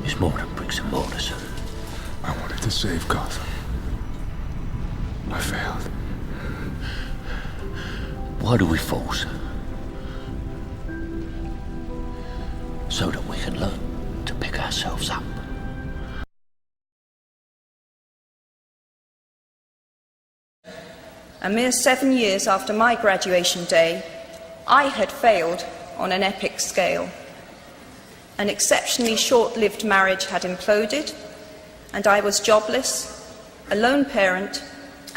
It's more than bricks and mortar, son. I wanted to save Gotham. I failed. Why do we fall, sir? So that we can learn to pick ourselves up. A mere 7 years after my graduation day, I had failed on an epic scale. An exceptionally short-lived marriage had imploded, and I was jobless, a lone parent,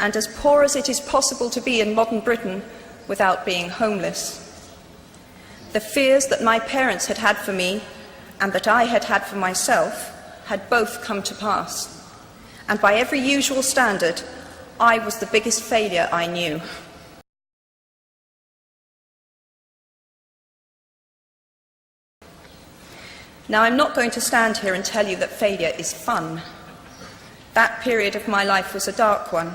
and as poor as it is possible to be in modern Britain without being homeless. The fears that my parents had had for me and that I had had for myself had both come to pass, and by every usual standard, I was the biggest failure I knew. Now, I'm not going to stand here and tell you that failure is fun. That period of my life was a dark one,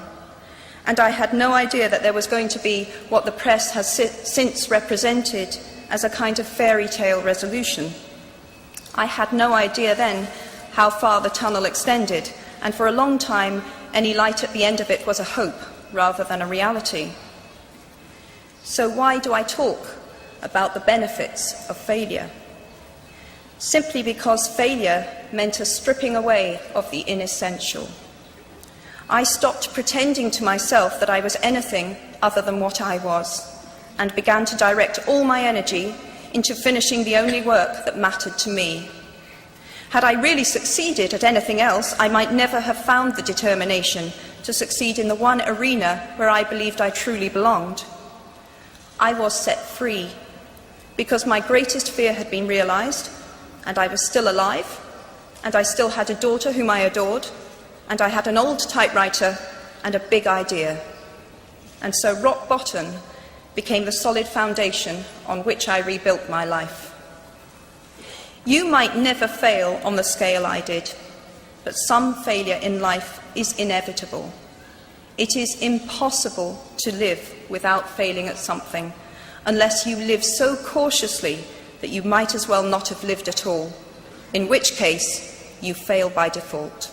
and I had no idea that there was going to be what the press has since represented as a kind of fairy tale resolution. I had no idea then how far the tunnel extended, and for a long time, any light at the end of it was a hope rather than a reality. So why do I talk about the benefits of failure? Simply because failure meant a stripping away of the inessential. I stopped pretending to myself that I was anything other than what I was, and began to direct all my energy into finishing the only work that mattered to me. Had I really succeeded at anything else, I might never have found the determination to succeed in the one arena where I believed I truly belonged. I was set free because my greatest fear had been realized, and I was still alive, and I still had a daughter whom I adored, and I had an old typewriter and a big idea. And so rock bottom became the solid foundation on which I rebuilt my life. You might never fail on the scale I did, but some failure in life is inevitable. It is impossible to live without failing at something, unless you live so cautiously that you might as well not have lived at all, in which case you fail by default.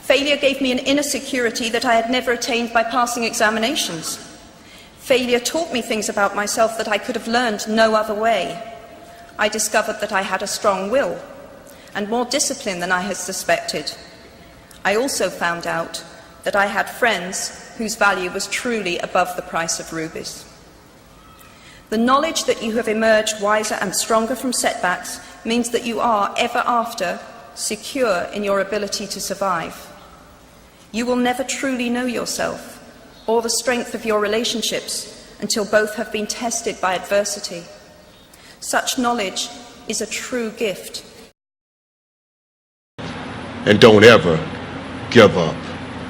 Failure gave me an inner security that I had never attained by passing examinations. Failure taught me things about myself that I could have learned no other way. I discovered that I had a strong will and more discipline than I had suspected. I also found out that I had friends whose value was truly above the price of rubies. The knowledge that you have emerged wiser and stronger from setbacks means that you are, ever after, secure in your ability to survive. You will never truly know yourself or the strength of your relationships until both have been tested by adversity. Such knowledge is a true gift. And don't ever give up.